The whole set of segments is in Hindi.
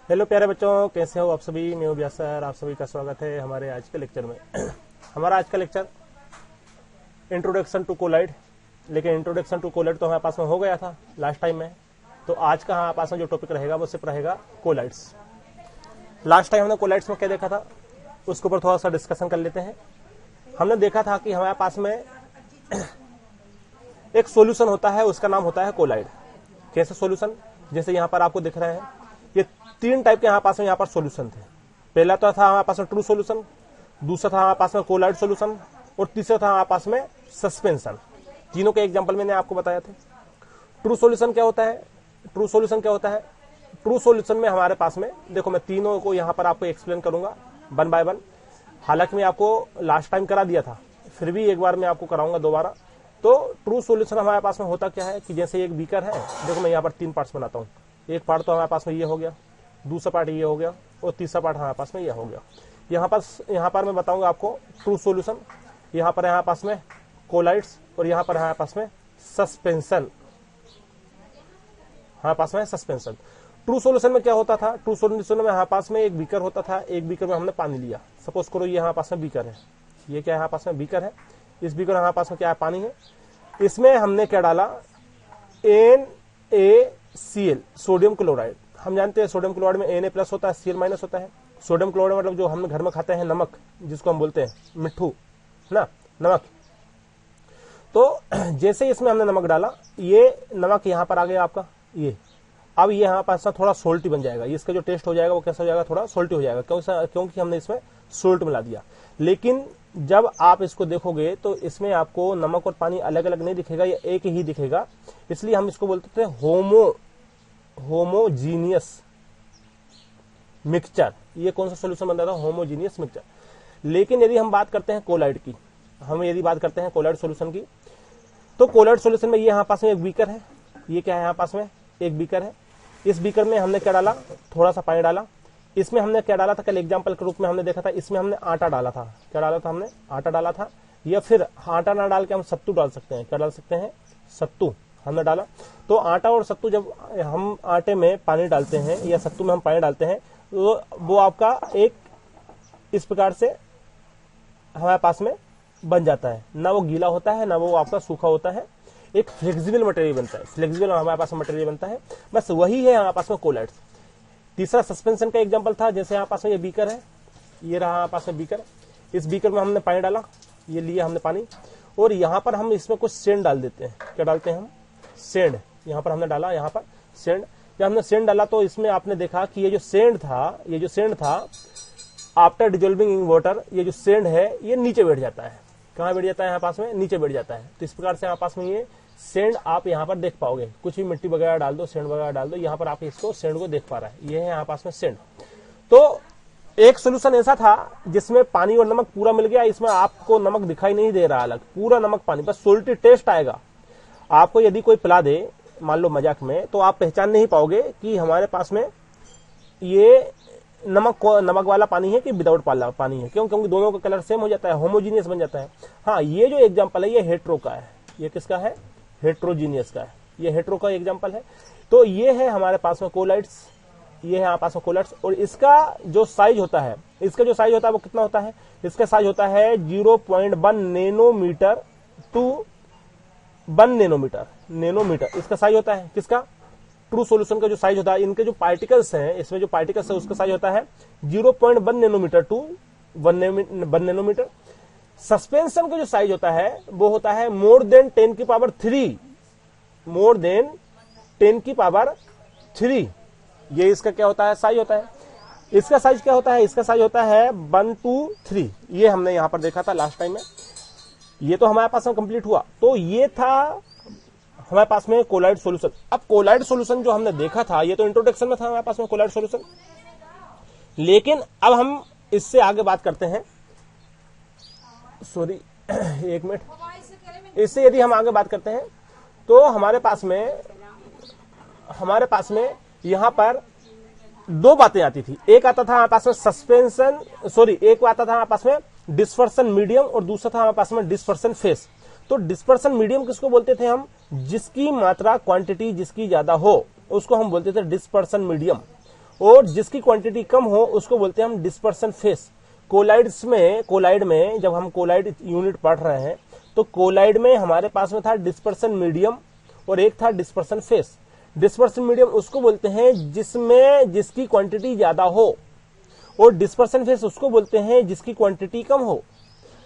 हेलो प्यारे बच्चों, कैसे हो आप सभी। मैं हूं व्यास सर, आप सभी का स्वागत है हमारे आज के लेक्चर में। हमारा आज का लेक्चर इंट्रोडक्शन टू कोलाइड, लेकिन इंट्रोडक्शन टू कोलाइड तो हमारे पास में हो गया था लास्ट टाइम में। तो आज का हमारे पास में जो टॉपिक रहेगा वो सिर्फ रहेगा कोलाइड्स। लास्ट टाइम हमने कोलाइड्स में क्या देखा था उसके ऊपर थोड़ा सा डिस्कशन कर लेते हैं। हमने देखा था कि हमारे पास में एक सॉल्यूशन होता है, उसका नाम होता है कोलाइड। कैसे सॉल्यूशन, जैसे यहाँ पर आपको दिख रहे हैं, ये तीन टाइप के यहाँ पर सॉल्यूशन थे। पहला तो था हमारे पास में ट्रू सॉल्यूशन, दूसरा था हमारे पास में कोलाइड सॉल्यूशन, और तीसरा था हमारे पास में सस्पेंशन। तीनों के एग्जांपल मैंने आपको बताया थे। ट्रू सॉल्यूशन क्या होता है? ट्रू सॉल्यूशन क्या होता है? ट्रू सॉल्यूशन में हमारे पास में देखो, मैं तीनों को यहाँ पर आपको एक्सप्लेन करूंगा वन बाय वन। हालांकि मैं आपको लास्ट टाइम करा दिया था, फिर भी एक बार मैं आपको कराऊंगा दोबारा। तो ट्रू सॉल्यूशन हमारे पास में होता क्या है कि जैसे एक बीकर है, देखो मैं यहाँ पर तीन पार्ट्स बनाता हूँ। एक पार्ट तो हमारे पास में ये हो गया, दूसरा पार्ट ये हो गया, और तीसरा पार्ट हमारे पास में ये हो गया। यहाँ पर मैं बताऊंगा आपको ट्रू सॉल्यूशन, यहाँ पर पास में कोलाइड्स, और यहाँ पर हमारे पास में सस्पेंशन। हमारे पास में सस्पेंशन। ट्रू सॉल्यूशन में क्या होता था? ट्रू सॉल्यूशन में हमारे पास में एक बीकर होता था, एक बीकर में हमने पानी लिया। सपोज करो ये हमारे पास में बीकर है, ये क्या है हमारे पास में बीकर है। इस बीकर में हमारे पास में क्या है? पानी है। इसमें हमने क्या डाला? NaCl, sodium chloride. हम जानते हैं सोडियम क्लोराइड में Na+ होता है, Cl- होता है। सोडियम क्लोराइड मतलब जो हम घर में खाते हैं नमक, जिसको हम बोलते हैं मिट्ठू ना, नमक। तो जैसे इसमें हमने नमक डाला, ये नमक यहाँ पर आ गया आपका ये। अब ये यहाँ पास थोड़ा सोल्टी बन जाएगा, इसका जो टेस्ट हो जाएगा वो कैसा हो जाएगा? थोड़ा सोल्टी हो जाएगा, क्योंकि हमने इसमें सोल्ट मिला दिया। लेकिन जब आप इसको देखोगे तो इसमें आपको नमक और पानी अलग अलग नहीं दिखेगा, ये एक ही दिखेगा। इसलिए हम इसको बोलते थे होमोजीनियस मिक्सचर। ये कौन सा सोल्यूशन बन रहा था? Homogeneous mixture. लेकिन यदि हम बात करते हैं कोलाइड की, कोलाइड सोल्यूशन की, तो कोलाइड सोल्यूशन में ये यहाँ पास में एक बीकर है। ये क्या है? यहाँ पास में एक बीकर है। इस बीकर में हमने क्या डाला? थोड़ा सा पानी डाला। इसमें हमने क्या डाला था? कल एग्जांपल के रूप में हमने देखा था, इसमें हमने आटा डाला था। क्या डाला था हमने? आटा डाला था। या फिर आटा ना डाल के हम सत्तू डाल सकते हैं। क्या डाल सकते हैं? सत्तू हमने डाला। तो आटा और सत्तू, जब हम आटे में पानी डालते हैं या सत्तू में हम पानी डालते हैं, तो वो आपका एक इस प्रकार से हमारे पास में बन जाता है। ना वो गीला होता है, ना वो आपका सूखा होता है। एक फ्लेक्सिबल मटेरियल बनता है, फ्लेक्सिबल हमारे पास में मटेरियल बनता है। बस वही है हमारे पास में कोलाइड्स। तीसरा सस्पेंशन का एग्जांपल था, जैसे यहाँ पास में ये बीकर है, ये रहा हमारे पास में बीकर। इस बीकर में हमने पानी डाला, ये लिया हमने पानी, और यहाँ पर हम इसमें कुछ सेंड डाल देते हैं। क्या डालते हैं हम? सेंड। यहाँ पर हमने डाला, यहाँ पर सेंड। जब हमने सेंड डाला तो इसमें आपने देखा कि ये जो सेंड था आफ्टर डिजोल्विंग इन वाटर, ये जो सेंड है ये नीचे बैठ जाता है। कहाँ बैठ जाता है? यहाँ पास में नीचे बैठ जाता है। तो इस प्रकार से यहाँ पास में ये सेंड आप यहाँ पर देख पाओगे। कुछ भी मिट्टी वगैरह डाल दो, सेंड वगैरह डाल दो, यहाँ पर आप इसको सेंड को देख पा रहा है। ये है यहाँ पास में सेंड। तो एक सोल्यूशन ऐसा था जिसमें पानी और नमक पूरा मिल गया। इसमें आपको नमक दिखाई नहीं दे रहा अलग, पूरा नमक पानी, बस सोल्टी टेस्ट आएगा। आपको यदि कोई पिला दे, मान लो मजाक में, तो आप पहचान नहीं पाओगे कि हमारे पास में ये नमक वाला पानी है कि विदाउट पानी है। क्यों? क्योंकि दोनों का कलर सेम हो जाता है, होमोजीनियस बन जाता है। हाँ, ये जो एग्जांपल है ये हेट्रो का है। ये किसका है? हेट्रोजीनियस का है। ये हेट्रो का एग्जांपल है। तो ये है हमारे पास में कोलाइड्स, ये है हमारे पास में कोलाइड्स। और इसका जो साइज होता है, वो कितना होता है? इसका साइज होता है 0.1 नैनोमीटर टू 1 नैनोमीटर इसका साइज होता है। किसका? ट्रू सॉल्यूशन का जो साइज होता है, इनके जो पार्टिकल्स हैं, इसमें जो पार्टिकल्स है उसका साइज होता है 0.1 नैनोमीटर टू 1 नैनोमीटर। सस्पेंशन का जो साइज होता है वो होता है मोर देन 10 की पावर 3। ये इसका क्या होता है? साइज होता है। इसका साइज क्या होता है? इसका साइज होता है 1 to 3। ये हमने यहां पर देखा था लास्ट टाइम में। ये तो हमारे पास में कंप्लीट हुआ। तो ये था हमारे पास में कोलाइड सॉल्यूशन। अब कोलाइड सॉल्यूशन जो हमने देखा था, ये तो इंट्रोडक्शन में था हमारे पास में कोलाइड सॉल्यूशन। लेकिन अब हम इससे आगे बात करते हैं। सॉरी, एक मिनट। इससे यदि हम आगे बात करते हैं तो हमारे पास में यहां पर दो बातें आती थी। एक आता था हमारे पास में एक आता था हमारे पास में डिस्पर्सन मीडियम, और दूसरा था हमारे पास में डिस्पर्सन फेस। तो डिस्पर्सन मीडियम किसको बोलते थे हम? जिसकी मात्रा, क्वांटिटी जिसकी ज्यादा हो, उसको हम बोलते थे डिस्पर्सन मीडियम। और जिसकी क्वांटिटी कम हो उसको बोलते हैं हम डिस्पर्सन फेस। कोलाइड में जब हम कोलाइड यूनिट पढ़ रहे हैं तो कोलाइड में हमारे पास में था डिस्पर्सन मीडियम और एक था डिस्पर्सन फेस। डिस्पर्सन मीडियम उसको बोलते हैं जिसकी क्वांटिटी ज्यादा हो, और डिस्पर्सन फेस उसको बोलते हैं जिसकी क्वांटिटी कम हो।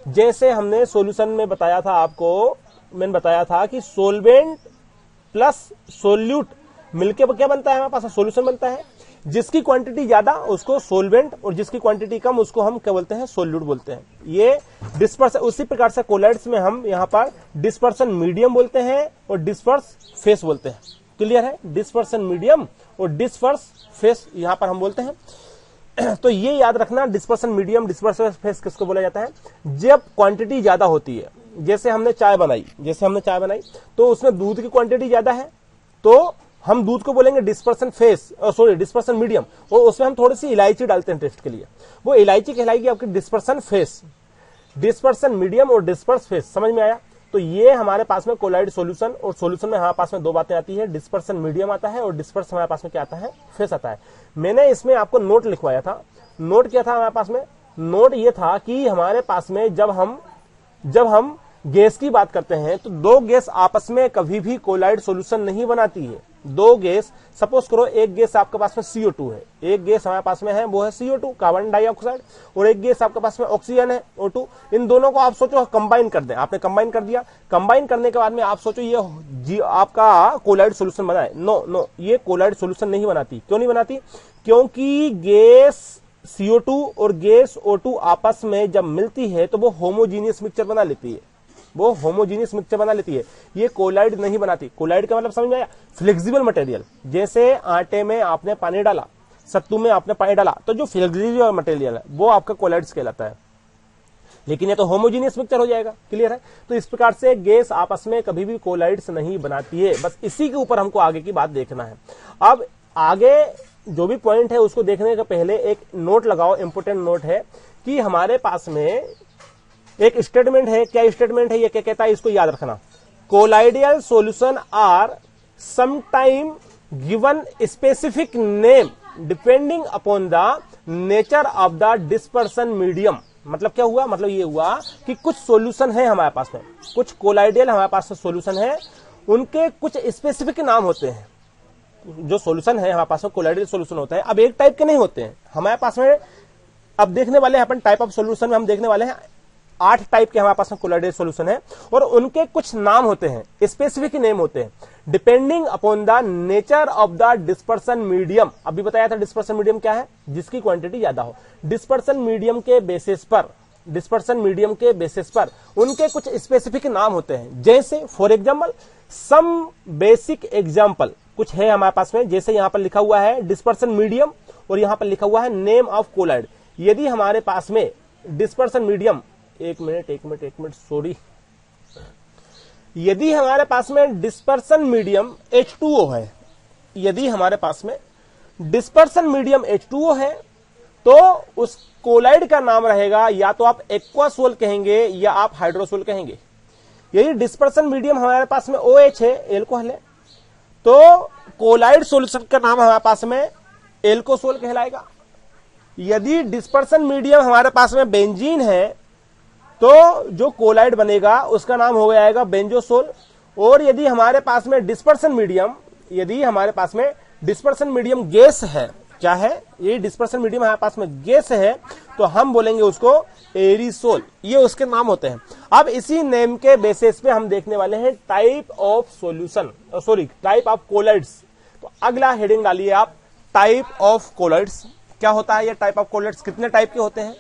जैसे हमने सॉल्यूशन में बताया था आपको, मैंने बताया था कि सोलवेंट प्लस सोल्यूट मिलके क्या बनता है, हमारे पास सॉल्यूशन बनता है। जिसकी क्वांटिटी ज्यादा उसको सोलवेंट और जिसकी क्वांटिटी कम उसको हम क्या बोलते हैं, सोल्यूट बोलते हैं। ये डिस्पर्सन, उसी प्रकार से कोलाइड्स में हम यहाँ पर डिस्पर्सन मीडियम बोलते हैं और डिस्पर्स फेस बोलते हैं। क्लियर है? डिस्पर्सन मीडियम और डिस्पर्स फेस यहाँ पर हम बोलते हैं। तो ये याद रखना, डिस्पर्सन मीडियम डिस्पर्सन फेस किसको बोला जाता है, जब क्वांटिटी ज्यादा होती है। जैसे हमने चाय बनाई तो उसमें दूध की क्वांटिटी ज्यादा है तो हम दूध को बोलेंगे डिस्पर्सन डिस्पर्सन मीडियम, और उसमें हम थोड़ी सी इलायची डालते हैं टेस्ट के लिए, वो इलायची कहलाएगी आपकी डिस्पर्सन फेस। डिस्पर्सन मीडियम और डिस्पर्स फेस, समझ में आया? तो ये हमारे पास में कोलाइड सॉल्यूशन, और सॉल्यूशन में हमारे पास में दो बातें आती है, डिस्पर्सन मीडियम आता है और डिस्पर्स हमारे पास में क्या आता है, फेस आता है। मैंने इसमें आपको नोट लिखवाया था। नोट क्या था हमारे पास में? नोट ये था कि हमारे पास में जब हम गैस की बात करते हैं तो दो गैस आपस में कभी भी कोलाइड सॉल्यूशन नहीं बनाती है। दो गैस, सपोज करो एक गैस आपके पास में CO2 है, एक गैस हमारे पास में है वो है CO2 कार्बन डाइऑक्साइड, और एक गैस आपके पास में ऑक्सीजन है O2। इन दोनों को आप सोचो कंबाइन कर दें, आपने कंबाइन कर दिया। कंबाइन करने के बाद में आप सोचो ये आपका कोलाइड सॉल्यूशन बना है। नो, ये कोलाइड सॉल्यूशन नहीं बनाती। क्यों नहीं बनाती? क्योंकि गैस CO2 और गैस O2 आपस में जब मिलती है तो वो होमोजीनियस मिक्सचर बना लेती है, ये कोलाइड नहीं बनाती। कोलाइड का मतलब समझ में आया? Flexible material. जैसे आटे में आपने पानी डाला, सत्तू में आपने पानी डाला, तो जो फ्लेक्सिबल मटेरियल है वो आपका कोलाइड्स कहलाता है, लेकिन ये तो होमोजीनियस मिक्सचर हो जाएगा। क्लियर है? तो इस प्रकार से गैस आपस में कभी भी कोलाइड्स नहीं बनाती है। बस इसी के ऊपर हमको आगे की बात देखना है। अब आगे जो भी पॉइंट है उसको देखने के पहले एक नोट लगाओ, इंपोर्टेंट नोट है कि हमारे पास में एक स्टेटमेंट है। क्या स्टेटमेंट है? ये क्या कहता है, इसको याद रखना। Colloidal solution are sometime given specific name depending upon the nature of the dispersion medium. मतलब क्या हुआ? मतलब ये हुआ कि कुछ सॉल्यूशन है हमारे पास में, कुछ कोलाइडियल हमारे पास में सॉल्यूशन है, उनके कुछ स्पेसिफिक नाम होते हैं। जो सॉल्यूशन है हमारे पास में कोलाइडियल सॉल्यूशन होता है, अब एक टाइप के नहीं होते हैं हमारे पास में। अब देखने वाले हैं अपन टाइप ऑफ सॉल्यूशन में, हम देखने वाले हैं 8 टाइप के हमारे पास में कोलाइडियल सॉल्यूशन है, और उनके कुछ नाम होते हैं, स्पेसिफिक नेम होते हैं, depending upon the nature of the dispersion medium. अभी बताया था डिस्पर्सन मीडियम क्या है, जिसकी क्वांटिटी ज्यादा हो। डिस्पर्सन मीडियम के बेसिस पर उनके कुछ स्पेसिफिक नाम होते हैं। जैसे for example some basic example कुछ है हमारे पास में, जैसे यहां पर लिखा हुआ है डिस्पर्सन मीडियम और यहां पर लिखा हुआ है नेम ऑफ कोलाइड। यदि हमारे पास में डिस्पर्सन मीडियम, एक मिनट सॉरी, यदि हमारे पास में डिस्पर्सन मीडियम H2O है, यदि हमारे पास में डिस्पर्सन मीडियम H2O है तो उस कोलाइड का नाम रहेगा या तो आप एक्वासोल कहेंगे या आप हाइड्रोसोल कहेंगे। यदि डिस्पर्सन मीडियम हमारे पास में OH है, एल्कोहल है, तो कोलाइड सॉल्यूशन का नाम हमारे पास में एल्कोसोल कहलाएगा। यदि डिस्पर्सन मीडियम हमारे पास में बेंजीन है तो जो कोलाइड बनेगा उसका नाम हो जाएगा बेंजोसोल। और यदि हमारे पास में डिस्पर्सन मीडियम गैस है, क्या है ये डिस्पर्सन मीडियम हमारे पास में गैस है, तो हम बोलेंगे उसको एरिसोल। ये उसके नाम होते हैं। अब इसी नेम के बेसिस पे हम देखने वाले हैं टाइप ऑफ कोलाइड्स। तो अगला हेडिंग डालिए आप, टाइप ऑफ कोलाइड्स। क्या होता है ये टाइप ऑफ कोलाइड्स, कितने टाइप के होते हैं?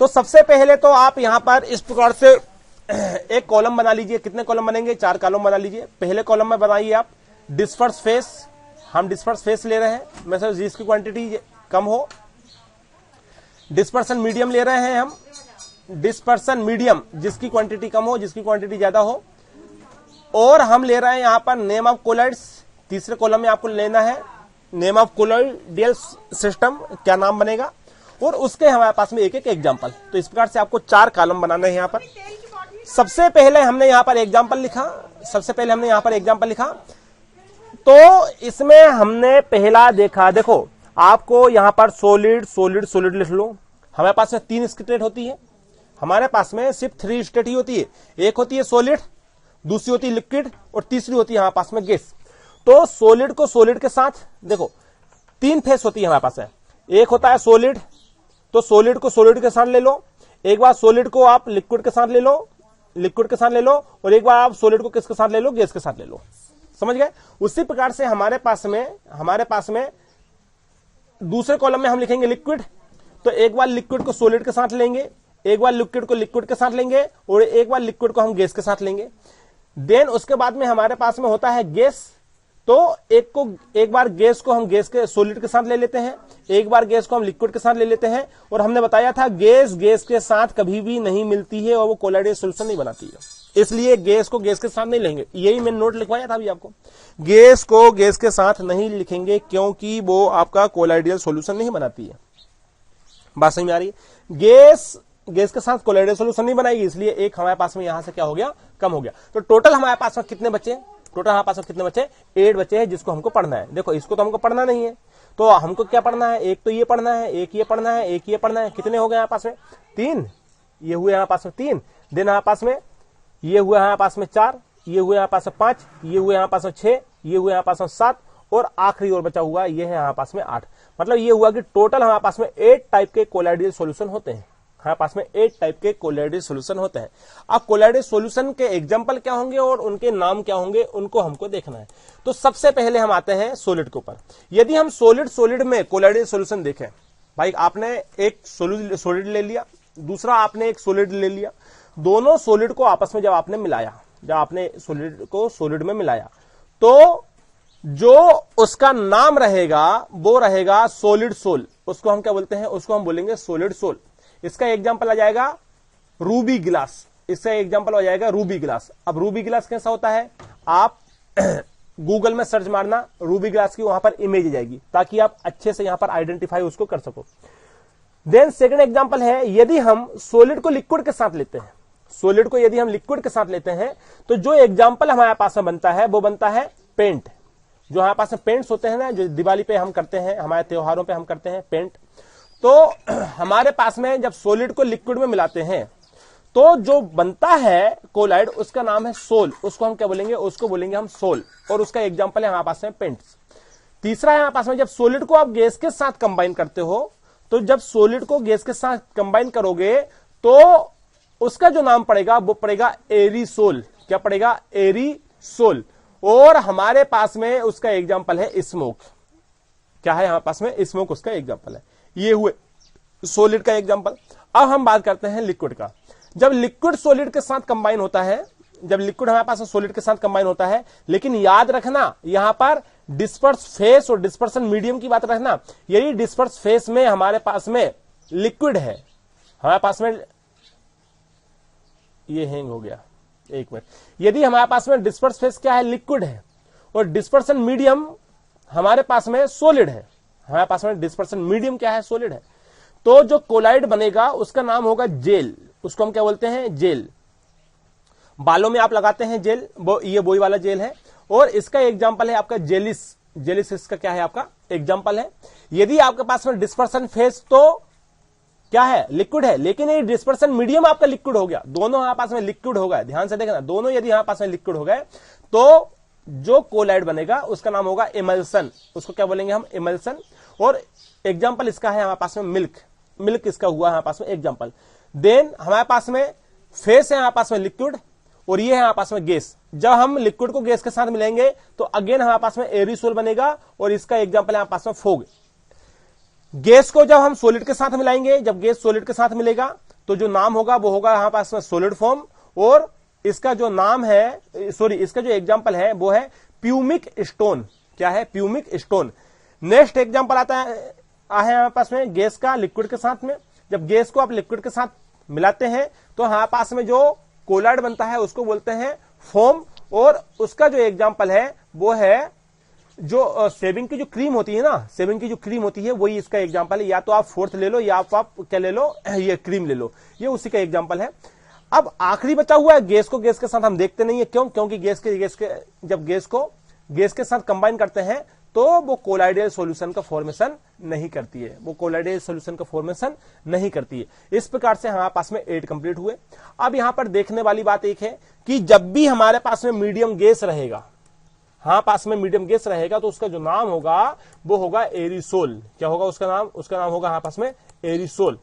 तो सबसे पहले तो आप यहां पर इस प्रकार से एक कॉलम बना लीजिए। कितने कॉलम बनेंगे? 4 कॉलम बना लीजिए। पहले कॉलम में बनाइए आप डिस्पर्स फेस। हम डिस्पर्स फेस ले रहे हैं, मतलब जिसकी क्वांटिटी कम हो। डिस्पर्सन मीडियम ले रहे हैं हम, डिस्पर्सन मीडियम जिसकी क्वांटिटी कम हो, जिसकी क्वांटिटी ज्यादा हो। और हम ले रहे हैं यहां पर नेम ऑफ कोलाइड्स। तीसरे कॉलम में आपको लेना है नेम ऑफ कोलाइडियल सिस्टम, क्या नाम बनेगा, और उसके हमारे पास में एक एक एग्जाम्पल। तो इस प्रकार से आपको 4 कॉलम बनाना है। यहां पर सबसे पहले हमने यहां पर एग्जाम्पल लिखा, तो इसमें हमने पहला देखा। देखो आपको यहां पर सॉलिड सॉलिड सॉलिड लिख लो। हमारे पास में 3 स्टेट होती है, हमारे पास में सिर्फ 3 स्टेट ही होती है। एक होती है सॉलिड, दूसरी होती है लिक्विड और तीसरी होती है हमारे पास में गैस। तो सॉलिड को सॉलिड के साथ देखो 3 फेस होती है हमारे पास है। एक होता है सॉलिड, तो सॉलिड को सॉलिड के साथ ले लो, एक बार सॉलिड को आप लिक्विड के साथ ले लो, लिक्विड के साथ ले लो, और एक बार आप सॉलिड को किसके साथ ले लो, गैस के साथ ले लो। समझ गए? उसी प्रकार से हमारे पास में दूसरे कॉलम में हम लिखेंगे लिक्विड, तो एक बार लिक्विड को सॉलिड के साथ लेंगे, एक बार लिक्विड को लिक्विड के साथ लेंगे और एक बार लिक्विड को हम गैस के साथ लेंगे। देन उसके बाद में हमारे पास में होता है गैस, तो एक बार गैस को हम गैस के सॉलिड के साथ ले लेते हैं, एक बार गैस को हम लिक्विड के साथ ले लेते हैं। और हमने बताया था गैस गैस के साथ कभी भी नहीं मिलती है और वो कोलाइडल सॉल्यूशन नहीं बनाती है, इसलिए गैस को गैस के साथ नहीं लेंगे। यही मैंने नोट लिखवाया था अभी आपको, गैस को गैस के साथ नहीं लिखेंगे क्योंकि वो आपका कोलाइडल सॉल्यूशन नहीं बनाती है। बात समझ में आ रही है? गैस के साथ कोलाइडल सॉल्यूशन नहीं बनाएगी, इसलिए एक हमारे पास में यहां से क्या हो गया, कम हो गया। तो टोटल हमारे पास में कितने बचे? टोटल हमारे पास में कितने बचे? 8 बचे हैं, जिसको हमको पढ़ना है। देखो इसको तो हमको पढ़ना नहीं है, तो हमको क्या पढ़ना है? एक तो ये पढ़ना है, एक ये पढ़ना है, एक ये पढ़ना है। कितने हो गए हमारे पास में? 3। ये हुए हमारे पास में 3। देन हमारे पास में ये हुए हमारे पास में 4, ये हुए हमारे पास में 5, ये हुए हमारे पास में 6, ये हुए हमारे पास में 7 और आखिरी और बचा हुआ ये है हमारे पास में 8। मतलब ये हुआ कि टोटल हमारे पास में 8 टाइप के कोलाइडल सॉल्यूशन होते हैं। हमारे पास में 8 टाइप के कोलाइडल सॉल्यूशन होते हैं। अब कोलाइडल सॉल्यूशन के एग्जांपल क्या होंगे और उनके नाम क्या होंगे, उनको हमको देखना है। तो सबसे पहले हम आते हैं सॉलिड के ऊपर। यदि हम सॉलिड में कोलाइडल सॉल्यूशन देखें, भाई आपने एक सॉलिड ले लिया, दूसरा आपने एक सॉलिड ले लिया, दोनों सॉलिड को आपस में जब आपने मिलाया, जब आपने सॉलिड को सॉलिड में मिलाया, तो जो उसका नाम रहेगा वो रहेगा सॉलिड सोल। उसको हम क्या बोलते हैं? उसको हम बोलेंगे सॉलिड सोल। इसका एग्जांपल आ जाएगा रूबी ग्लास। इसका एग्जांपल आ जाएगा रूबी ग्लास। अब रूबी ग्लास कैसा होता है? आप गूगल में सर्च मारना रूबी ग्लास की, वहां पर इमेज आ जाएगी, ताकि आप अच्छे से यहां पर आइडेंटिफाई उसको कर सको। देन सेकंड एग्जांपल है, यदि हम सॉलिड को लिक्विड के साथ लेते हैं, सॉलिड को यदि हम लिक्विड के साथ लेते हैं, तो जो एग्जांपल हमारे पास में बनता है वो बनता है पेंट। जो हमारे पास में पेंट्स होते हैं ना, जो दिवाली पे हम करते हैं, हमारे त्योहारों पे हम करते हैं पेंट, तो हमारे पास में जब सॉलिड को लिक्विड में मिलाते हैं तो जो बनता है कोलाइड, उसका नाम है सोल। उसको हम क्या बोलेंगे? उसको बोलेंगे हम सोल, और उसका एग्जांपल है हमारे पास में पेंट्स। तीसरा है हमारे पास में, जब सॉलिड को आप गैस के साथ कंबाइन करते हो, तो जब सॉलिड को गैस के साथ कंबाइन करोगे तो उसका जो नाम पड़ेगा वो पड़ेगा एरीसोल। क्या पड़ेगा? एरीसोल। और हमारे पास में उसका एग्जांपल है स्मोक। क्या है हमारे पास में? स्मोक उसका एग्जांपल है। ये हुए सॉलिड का एग्जांपल। अब हम बात करते हैं लिक्विड का। जब लिक्विड सॉलिड के साथ कंबाइन होता है, जब लिक्विड हमारे पास सॉलिड के साथ कंबाइन होता है, लेकिन याद रखना यहां पर डिस्पर्स फेस और डिस्पर्सन मीडियम की बात रखना। यदि डिस्पर्स फेस में हमारे पास में लिक्विड है, हमारे पास में ये हैंग हो गया, एक मिनट। यदि हमारे पास में डिस्पर्स फेस क्या है? लिक्विड है, और डिस्पर्सन मीडियम हमारे पास में सॉलिड है, हमारे पास में डिस्पर्सन मीडियम क्या है? सॉलिड है। तो जो कोलाइड बनेगा उसका नाम होगा जेल। उसको हम क्या बोलते हैं? जेल। बालों में आप लगाते हैं जेल, ये बोई वाला जेल है, और इसका एग्जांपल है आपका जेलिस। जेलिस इसका क्या है? आपका एग्जांपल है। यदि आपके पास में डिस्पर्सन फेस तो क्या है? लिक्विड है, लेकिन ये डिस्पर्सन मीडियम आपका लिक्विड हो गया। दोनों हमारे पास में लिक्विड हो गए, ध्यान से देखना, दोनों यदि हमारे पास में लिक्विड हो गए तो जो कोलाइड बनेगा उसका नाम होगा इमल्सन। उसको क्या बोलेंगे हम? इमल्सन। और एग्जांपल इसका है हमारे पास में मिल्क। मिल्क इसका हुआ हमारे पास में एग्जांपल। देन हमारे पास में फेस है हमारे पास में लिक्विड, और ये है हमारे पास में गैस। जब हम लिक्विड को गैस के साथ मिलाएंगे तो अगेन हमारे पास में एरिसोल बनेगा, और इसका एग्जांपल है हमारे पास में फोग। गैस को जब हम सॉलिड के साथ मिलाएंगे, जब गैस सॉलिड के साथ मिलेगा तो जो नाम होगा वो होगा हमारे पास में सॉलिड फॉर्म, और इसका जो नाम है, इसका जो एग्जांपल है वो है प्यूमिक स्टोन। क्या है? Pumice stone. नेक्स्ट एग्जांपल आता है हमारे पास में गैस का लिक्विड के साथ में। जब गैस को आप लिक्विड के साथ मिलाते हैं तो हमारे पास में जो कोलाइड बनता है उसको बोलते हैं फोम, और उसका जो एग्जांपल है वो है जो सेविंग की जो क्रीम होती है ना, सेविंग की जो क्रीम होती है वही इसका एग्जांपल है। या तो आप फोर्थ ले लो या आप क्या ले लो, ये क्रीम ले लो, ये उसी का एग्जांपल है। अब आखिरी बचा हुआ है गैस को गैस के साथ हम देखते नहीं है। क्यों? क्योंकि जब गैस को गैस के साथ कंबाइन करते हैं तो वो कोलाइडल सॉल्यूशन का फॉर्मेशन नहीं करती है, वो कोलाइडल सॉल्यूशन का फॉर्मेशन नहीं करती है। इस प्रकार से हमारे पास में 8 कंप्लीट हुए। अब यहां पर देखने वाली बात एक है कि जब भी हमारे पास में मीडियम गैस रहेगा, हाँ पास में मीडियम गैस रहेगा, तो उसका जो नाम होगा वो होगा एरिसोल। क्या होगा उसका नाम? उसका नाम होगा हमारे पास में एरिसोल।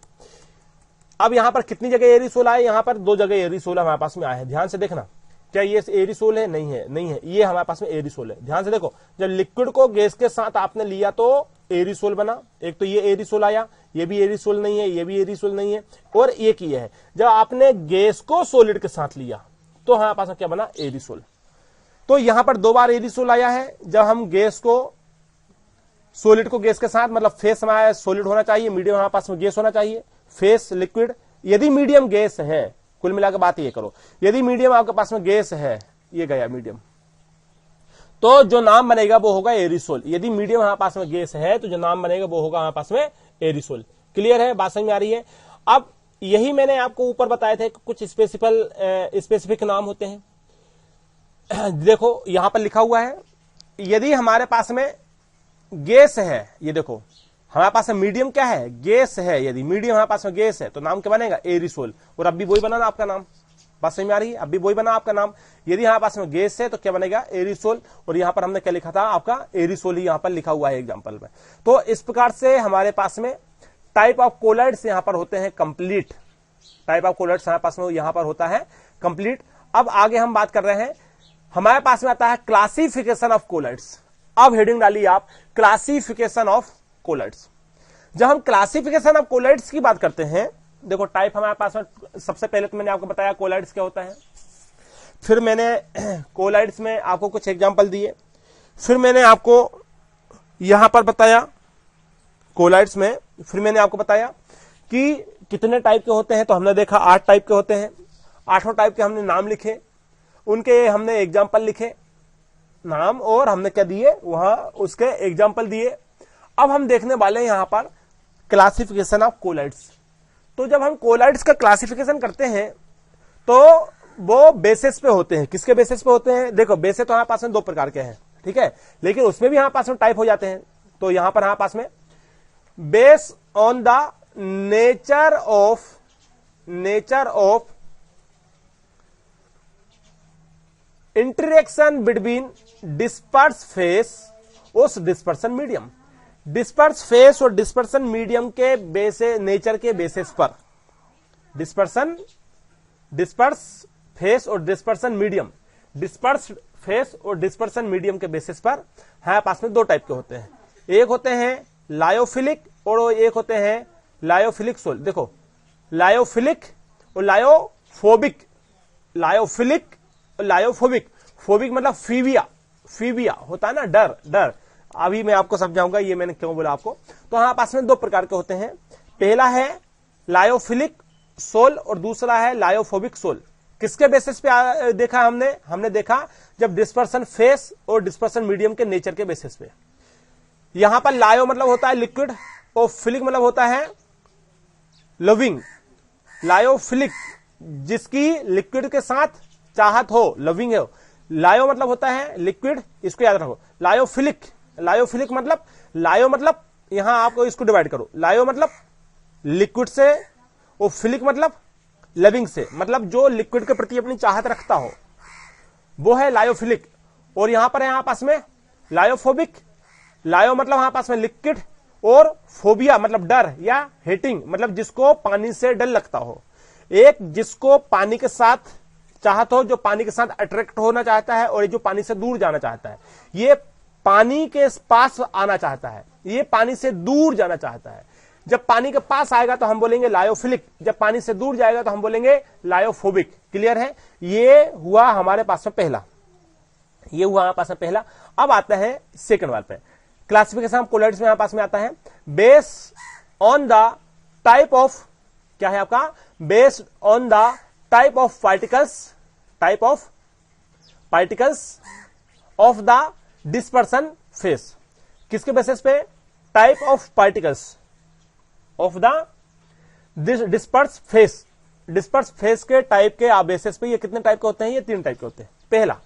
अब यहां पर कितनी जगह एरिसोल आए? यहां पर 2 जगह एरिसोल हमारे पास में आए हैं। ध्यान से देखना, क्या ये एरिसोल है? नहीं है, नहीं है, ये हमारे पास में एरिसोल है। ध्यान से देखो, जब लिक्विड को गैस के साथ आपने लिया तो एरिसोल बना। एक तो ये एरिसोल आया, ये भी एरिसोल नहीं है, ये भी एरिसोल नहीं है, और एक ये है। जब आपने गैस को सॉलिड के साथ लिया तो हमारे पास में क्या बना? एरिसोल। तो यहां पर 2 बार एरिसोल आया है। जब हम गैस को सॉलिड को गैस के साथ, मतलब फेस हमारा सॉलिड होना चाहिए, मीडियम हमारे पास में गैस होना चाहिए, फेस लिक्विड। यदि मीडियम गैस है, कुल मिलाकर बात ये करो, यदि मीडियम आपके पास में गैस है, ये गया मीडियम, तो जो नाम बनेगा वो होगा एरिसोल। यदि मीडियम हमारे पास में गैस है तो जो नाम बनेगा वो होगा हमारे पास में एरिसोल। क्लियर है? बात समझ में आ रही है? अब यही मैंने आपको ऊपर बताए थे, कुछ स्पेसिफिक नाम होते हैं। देखो यहां पर लिखा हुआ है, यदि हमारे पास में गैस है, ये देखो हमारे पास में मीडियम क्या है? गैस है। यदि मीडियम हमारे पास में गैस है तो नाम क्या बनेगा? एरिसोल। और अब भी वही बना ना आपका नाम। बात समझ में आ रही है? अब भी वही बना आपका नाम। यदि हमारे पास में गैस है तो क्या बनेगा? एरिसोल। और यहां पर हमने क्या लिखा था? आपका एरिसोल ही यहां पर लिखा हुआ है एग्जाम्पल में। तो इस प्रकार से हमारे पास में टाइप ऑफ कोलाइड्स यहां पर होते हैं कंप्लीट। टाइप ऑफ कोलाइड्स हमारे पास में यहां पर होता है कंप्लीट। अब आगे हम बात कर रहे हैं, हमारे पास में आता है क्लासिफिकेशन ऑफ कोलाइड्स। अब हेडिंग डालिए आप, क्लासिफिकेशन ऑफ कोलाइड्स। जब हम क्लासिफिकेशन ऑफ कोलाइड्स की बात करते हैं, देखो टाइप हमारे पास में, सबसे पहले तो मैंने आपको बताया कोलाइड्स क्या होता है, फिर मैंने कोलाइड्स में आपको कुछ एग्जांपल दिए, फिर मैंने आपको यहां पर बताया कोलाइड्स में, फिर मैंने आपको बताया कि कितने टाइप के होते हैं। तो हमने देखा 8 टाइप के होते हैं। 8 टाइप के हमने नाम लिखे, उनके हमने एग्जाम्पल लिखे, नाम, और हमने क्या दिए वहां उसके एग्जाम्पल दिए। अब हम देखने वाले हैं यहां पर क्लासिफिकेशन ऑफ कोलाइड्स। तो जब हम कोलाइड्स का क्लासिफिकेशन करते हैं तो वो बेसिस पे होते हैं। किसके बेसिस पे होते हैं? देखो बेसिस तो हमारे पास में 2 प्रकार के हैं, ठीक है, लेकिन उसमें भी हमारे पास में टाइप हो जाते हैं। तो यहां पर हमारे पास में base on the nature of interaction between disperse phase और डिस्पर्सन मीडियम। डिस्पर्स फेस और डिस्पर्सन मीडियम के नेचर के बेसिस पर, डिस्पर्स फेस और डिस्पर्सन मीडियम, डिस्पर्स फेस और डिस्पर्सन मीडियम के बेसिस पर हमारे पास में 2 टाइप के होते हैं। एक होते हैं लायोफिलिक और एक होते हैं लायोफिलिक सोल। देखो लायोफिलिक और लायोफोबिक, लायोफिलिक और लायोफोबिक। फोबिक मतलब फीबिया होता है ना, डर। अभी मैं आपको समझाऊंगा ये मैंने क्यों बोला आपको। तो हमारे पास में 2 प्रकार के होते हैं। पहला है लायोफिलिक सोल और दूसरा है लायोफोबिक सोल। किसके बेसिस पे देखा हमने देखा जब डिस्पर्सन फेस और डिस्पर्सन मीडियम के नेचर के बेसिस पे। यहां पर लायो मतलब होता है लिक्विड और फिलिक मतलब होता है लविंग। लायोफिलिक जिसकी लिक्विड के साथ चाहत हो, लविंग है। लायो मतलब होता है लिक्विड, इसको याद रखो। लायोफिलिक मतलब, लायो मतलब यहां आपको इसको डिवाइड करो, लायो मतलब लिक्विड से और फिलिक मतलब लविंग से, मतलब जो लिक्विड के प्रति अपनी चाहत रखता हो वो है लायोफिलिक। और यहां पर यहां पास में लायोफोबिक, लायो मतलब यहां पास में लिक्विड और फोबिया मतलब डर या हेटिंग मतलब जिसको पानी से डर लगता हो। एक जिसको पानी के साथ चाहत हो, जो पानी के साथ अट्रैक्ट होना चाहता है, और जो पानी से दूर जाना चाहता है। ये पानी के पास आना चाहता है, ये पानी से दूर जाना चाहता है। जब पानी के पास आएगा तो हम बोलेंगे लायोफिलिक, जब पानी से दूर जाएगा तो हम बोलेंगे लायोफोबिक। क्लियर है? ये हुआ हमारे पास में पहला, ये हुआ हमारे पास में पहला। अब आता है सेकंड वाले पे, क्लासिफिकेशन ऑफ कोलाइड्स में हमारे पास में आता है base on the type of, क्या है आपका, based on the type of particles of the dispersion face. किसके बेसिस पे? Type of particles of the disperse phase. Disperse phase के टाइप के बेसिस पे ये कितने टाइप के होते हैं? ये 3 टाइप के होते हैं। पहला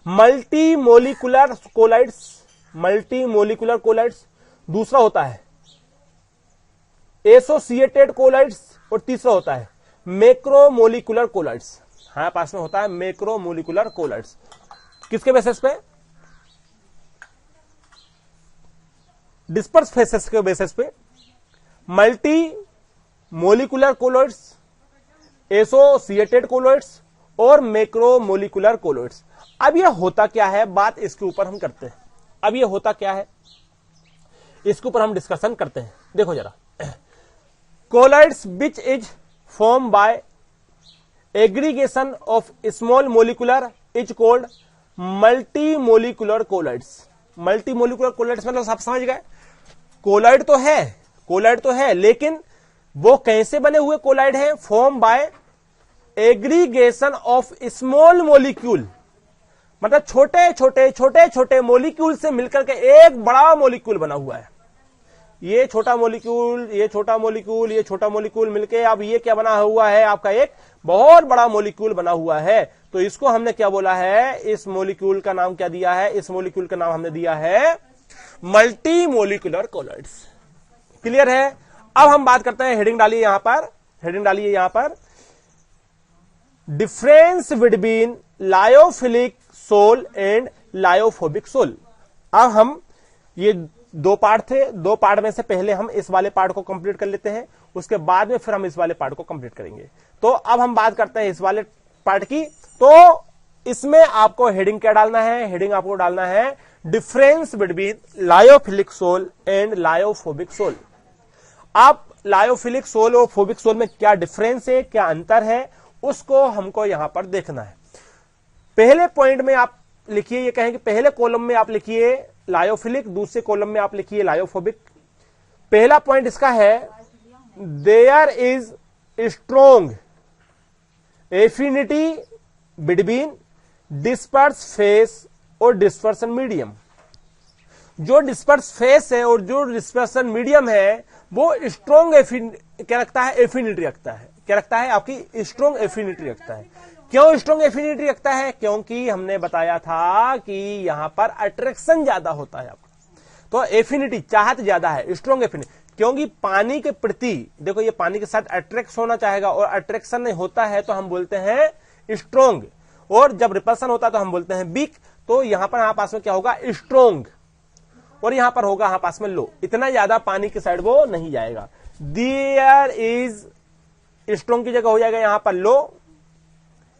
multi molecular colloids, multi molecular colloids, दूसरा होता है एसोसिएटेड कोलाइड्स और तीसरा होता है मैक्रोमोलिकुलर कोलाइड्स। हमारे पास में होता है मैक्रोमोलिकुलर कोलाइड्स। किसके बेसिस पे? डिस्पर्स फेसेस के बेसिस पे multi molecular colloids, associated colloids और मैक्रोमोलिकुलर कोलाइड्स। अब यह होता क्या है, बात इसके ऊपर हम करते हैं। अब यह होता क्या है इसके ऊपर हम डिस्कशन करते हैं। देखो जरा, colloids which is form by aggregation of small molecular is called multi molecular colloids. Multi molecular colloids मतलब आप समझ गए, कोलाइड तो है लेकिन वो कैसे बने हुए कोलाइड हैं? Form by aggregation of small molecule, मतलब छोटे मोलिक्यूल से मिलकर के एक बड़ा मोलिक्यूल बना हुआ है। ये छोटा मोलिक्यूल मिलके अब ये क्या बना हुआ है? आपका एक बहुत बड़ा मोलिक्यूल बना हुआ है। तो इसको हमने क्या बोला है? इस मोलिक्यूल का नाम क्या दिया है? इस मोलिक्यूल का नाम हमने दिया है मल्टी मोलिकुलर कोलाइड्स। क्लियर है? अब हम बात करते हैं, हेडिंग डालिए यहां पर, difference between lyophilic sol and lyophobic sol. अब हम ये दो पार्ट में से पहले हम इस वाले पार्ट को कंप्लीट कर लेते हैं, उसके बाद में फिर हम इस वाले पार्ट को कंप्लीट करेंगे। तो अब हम बात करते हैं इस वाले पार्ट की। तो इसमें आपको हेडिंग क्या डालना है? हेडिंग आपको डालना है difference between lyophilic sol and lyophobic sol. आप लायोफिलिक सोल और फोबिक सोल में क्या डिफरेंस है, क्या अंतर है, उसको हमको यहां पर देखना है। पहले पॉइंट में आप लिखिए, ये कहें कि पहले कॉलम में आप लिखिए लायोफिलिक, दूसरे कॉलम में आप लिखिए लायोफोबिक। पहला पॉइंट इसका है, there is strong affinity between disperse phase और डिस्पर्सन मीडियम। जो डिस्पर्स फेस है और जो डिस्पर्सन मीडियम है वो स्ट्रोंग क्या रखता है? एफिनिटी रखता है। क्या रखता है? आपकी स्ट्रोंग एफिनिटी रखता है। क्यों स्ट्रोंग एफिनिटी रखता है? क्योंकि हमने बताया था कि यहां पर अट्रैक्शन ज्यादा होता है आपका, तो एफिनिटी चाहत ज्यादा है, स्ट्रोंग एफिनिटी। क्योंकि पानी के प्रति, देखो ये पानी के साथ अट्रैक्ट होना चाहेगा और अट्रैक्शन नहीं होता है तो हम बोलते हैं स्ट्रोंग, और जब रिपल्सन होता है तो हम बोलते हैं वीक। तो यहां पर पास में क्या होगा? स्ट्रोंग, और यहां पर होगा यहां पास में लो। इतना ज्यादा पानी की साइड वो नहीं जाएगा। देयर इज, स्ट्रोंग की जगह हो जाएगा यहां पर लो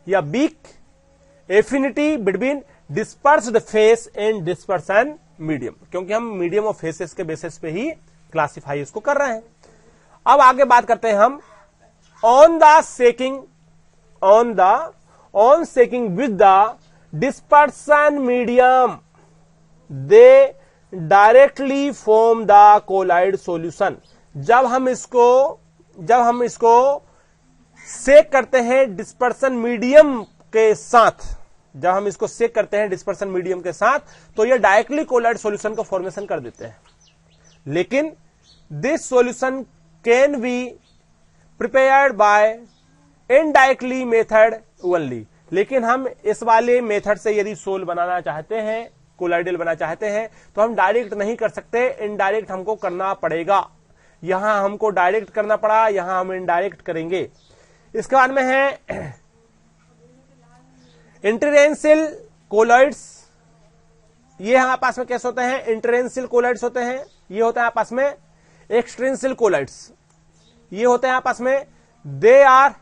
या weak affinity between dispersed phase and dispersion medium, क्योंकि हम मीडियम ऑफ फेसेस के बेसिस पे ही क्लासिफाई इसको कर रहे हैं। अब आगे बात करते हैं हम on shaking with the dispersion medium they directly form the colloid solution. जब हम इसको सेक करते हैं डिस्पर्सन मीडियम के साथ, तो ये डायरेक्टली कोलाइड सॉल्यूशन का फॉर्मेशन कर देते हैं। लेकिन this solution can be prepared by indirectly method only. लेकिन हम इस वाले मेथड से यदि सोल बनाना चाहते हैं, कोलाइडल बनाना चाहते हैं, तो हम डायरेक्ट नहीं कर सकते, इनडायरेक्ट हमको करना पड़ेगा। यहां हमको डायरेक्ट करना पड़ा, यहां हम इनडायरेक्ट करेंगे। इसके बाद में है इंटरेंशियल कोलाइड्स। ये हमारे पास में कैसे होते हैं? इंटरेंशियल कोलाइड्स होते हैं। ये होता है आपस में एक्सट्रेंशियल कोलाइड्स। ये होते हैं आपस में, they are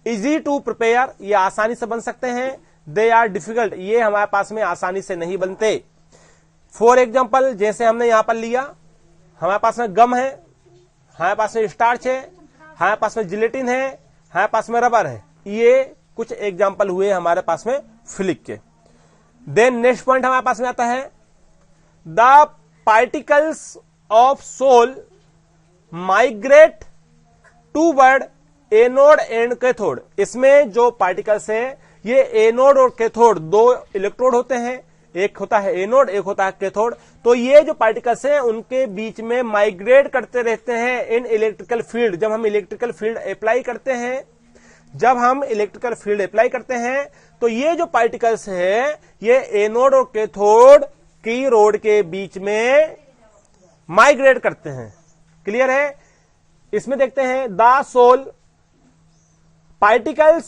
easy to prepare, ये आसानी से बन सकते हैं। दे आर डिफिकल्ट, ये हमारे पास में आसानी से नहीं बनते। फॉर एग्जाम्पल, जैसे हमने यहां पर लिया, हमारे पास में गम है, हमारे पास में स्टार्च है, हमारे पास में जिलेटिन है, हमारे पास में रबर है। ये कुछ एग्जाम्पल हुए हमारे पास में फिलिक के। देन नेक्स्ट पॉइंट हमारे पास में आता है, the particles of sol migrate toward anode and cathode. इसमें जो पार्टिकल्स है, ये एनोड और कैथोड दो इलेक्ट्रोड होते हैं, एक होता है एनोड, एक होता है कैथोड। तो ये जो पार्टिकल्स हैं उनके बीच में माइग्रेट करते रहते हैं इन इलेक्ट्रिकल फील्ड। जब हम इलेक्ट्रिकल फील्ड अप्लाई करते हैं, तो ये जो पार्टिकल्स है, ये एनोड और कैथोड की रोड के बीच में माइग्रेट करते हैं। क्लियर है? इसमें देखते हैं द सोल पार्टिकल्स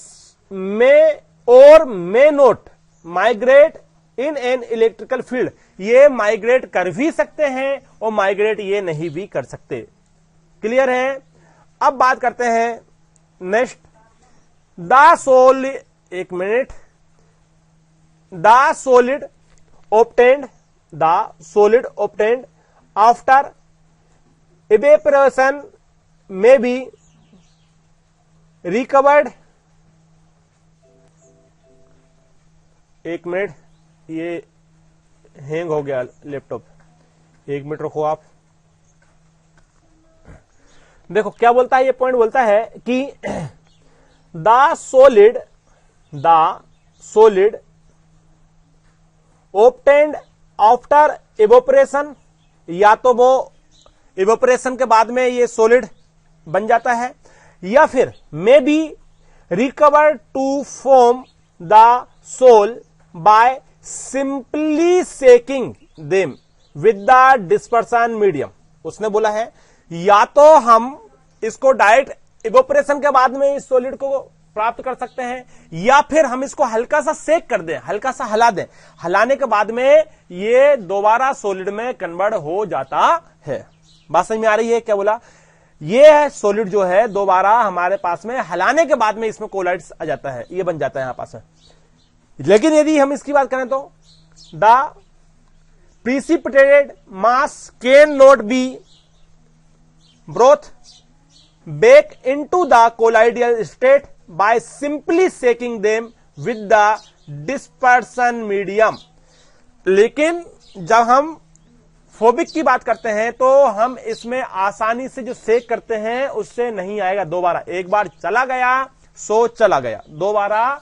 में और may not migrate in an electrical field. ये माइग्रेट कर भी सकते हैं और माइग्रेट ये नहीं भी कर सकते। क्लियर है? अब बात करते हैं नेक्स्ट, द सोल, एक minute, the solid obtained after evaporation may be recovered, एक मिनट, ये हैंग हो गया लैपटॉप, एक मिनट रुको आप। देखो क्या बोलता है, ये पॉइंट बोलता है कि the solid obtained after evaporation, या तो वो evaporation के बाद में ये सॉलिड बन जाता है, या फिर may be recover to form the sol by simply shaking them with the dispersion medium. उसने बोला है या तो हम इसको डायरेक्ट इवोपरेशन के बाद में इस सॉलिड को प्राप्त कर सकते हैं, या फिर हम इसको हल्का सा सेक कर दें, हल्का सा हला दें, हलाने के बाद में ये दोबारा सॉलिड में कन्वर्ट हो जाता है। बात समझ में आ रही है? क्या बोला? ये सॉलिड जो है दोबारा हमारे पास में हलाने के बाद में इसमें कोलाइड्स आ जाता है, ये बन जाता है यहां पास में। लेकिन यदि हम इसकी बात करें तो the precipitated mass can not be brought back into the colloidal state by simply shaking them with the dispersion medium. लेकिन जब हम फोबिक की बात करते हैं तो हम इसमें आसानी से जो सेक करते हैं उससे नहीं आएगा दोबारा। एक बार चला गया सो चला गया, दोबारा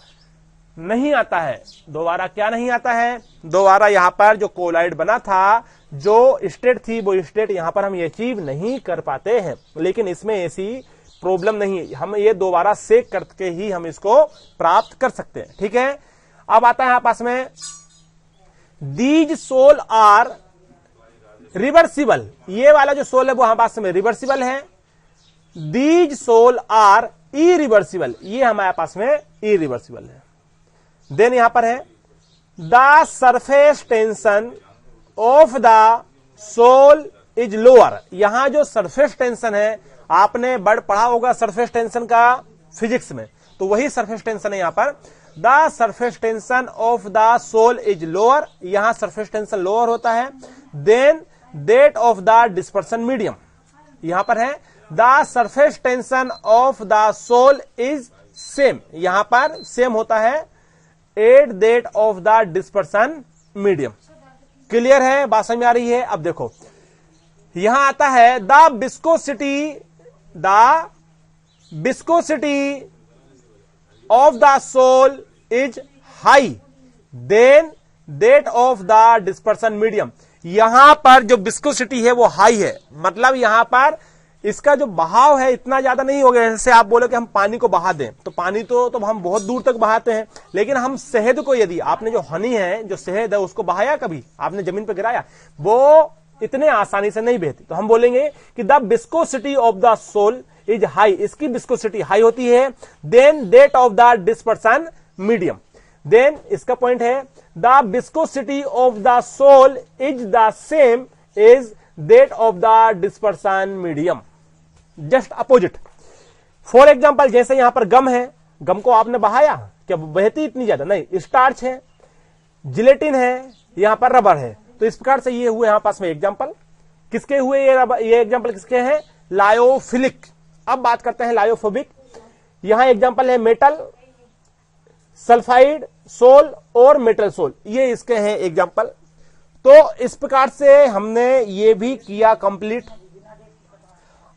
नहीं आता है। दोबारा क्या नहीं आता है? दोबारा यहां पर जो कोलाइड बना था, जो स्टेट थी, वो स्टेट यहां पर हम अचीव नहीं कर पाते हैं। लेकिन इसमें ऐसी प्रॉब्लम नहीं है, हम ये दोबारा सेक करके ही हम इसको प्राप्त कर सकते हैं। ठीक है? अब आता है यहां पास में दीज सोल आर रिवर्सिबल। ये वाला जो सोल है वो हमारे पास में रिवर्सिबल है। दीज सोल आर इरिवर्सिबल, ये हमारे पास में इरिवर्सिबल है। देन यहां पर है the surface tension of the sol is lower. यहां जो सरफेस टेंशन है, आपने बड़ पढ़ा होगा सरफेस टेंशन का फिजिक्स में, तो वही सरफेस टेंशन है यहां पर। The surface tension of the sol is lower, यहां सरफेस टेंशन लोअर होता है than that of the dispersion medium. यहां पर है the surface tension of the sol is same, यहां पर सेम होता है at that of the dispersion medium. Clear है? बात समझ में आ रही है? अब देखो यहां आता है the viscosity of the sol is high than that of the dispersion medium. यहां पर जो विस्कोसिटी है वो हाई है, मतलब यहां पर इसका जो बहाव है इतना ज्यादा नहीं हो गया। जैसे आप बोलो कि हम पानी को बहा दें, तो पानी तो हम बहुत दूर तक बहाते हैं, लेकिन हम शहद को, यदि आपने जो हनी है, जो शहद है, उसको बहाया कभी आपने जमीन पर गिराया, वो इतने आसानी से नहीं बहती। तो हम बोलेंगे कि the viscosity of the sol is high, इसकी विस्कोसिटी हाई होती है than that of the dispersion medium. Then इसका पॉइंट है the viscosity of the sol is the same is that of the dispersion medium, just opposite. For example, जैसे यहां पर गम है, गम को आपने बहाया, क्या बहती इतनी ज्यादा नहीं। स्टार्च है, जिलेटिन है, यहां पर रबर है, तो इस प्रकार से ये हुए यहां पास में एग्जाम्पल। किसके हुए ये एग्जाम्पल किसके हैं? लायोफिलिक। अब बात करते हैं लायोफोबिक। यहां एग्जाम्पल है मेटल, सल्फाइड सोल और मेटल सोल, ये इसके हैं एग्जाम्पल। तो इस प्रकार से हमने ये भी किया कंप्लीट।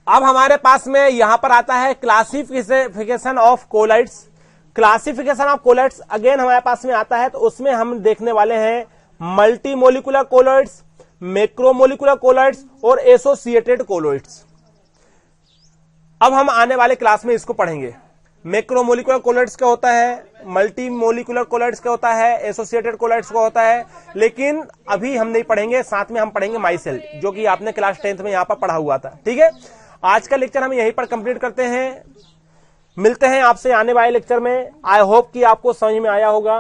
अब हमारे पास में यहां पर आता है classification of colloids. Classification of colloids again हमारे पास में आता है, तो उसमें हम देखने वाले हैं मल्टीमोलिकुलर कोलॉइड्स, मैक्रोमोलिकुलर कोलॉइड्स और एसोसिएटेड कोलॉइड्स। अब हम आने वाले क्लास में इसको पढ़ेंगे। मैक्रोमोलिकुलर कोलॉइड्स का होता है, मल्टी मोलिकुलर कोलॉइड्स का होता है, एसोसिएटेड कोलॉइड्स का होता है, लेकिन अभी हम नहीं पढ़ेंगे, साथ में हम पढ़ेंगे माइसेल, जो कि आपने क्लास 10th में यहां पर पढ़ा हुआ था। ठीक है, आज का लेक्चर हम यहीं पर कंप्लीट करते हैं। मिलते हैं आपसे आने वाले लेक्चर में। आई होप कि आपको समझ में आया होगा।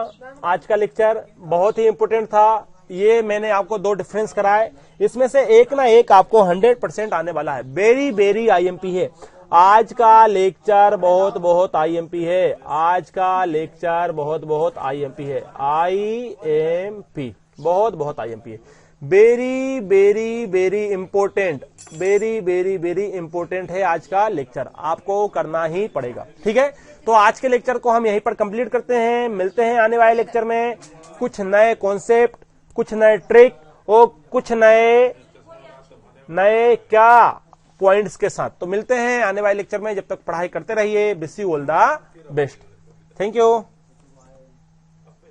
आज का लेक्चर बहुत ही इंपोर्टेंट था। ये मैंने आपको 2 डिफरेंस कराए, इसमें से एक ना एक आपको 100% आने वाला है। वेरी वेरी आईएमपी है आज का लेक्चर, बहुत बहुत आईएमपी है आज का लेक्चर, बहुत बहुत आईएमपी है। आईएमपी बहुत बहुत आईएमपी है। Very very very important, very very very important है आज का लेक्चर, आपको करना ही पड़ेगा। ठीक है, तो आज के लेक्चर को हम यहीं पर कंप्लीट करते हैं। मिलते हैं आने वाले लेक्चर में कुछ नए कॉन्सेप्ट, कुछ नए ट्रिक और कुछ नए क्या पॉइंट्स के साथ। तो मिलते हैं आने वाले लेक्चर में। जब तक पढ़ाई करते रहिए। Wish you all the best. Thank you.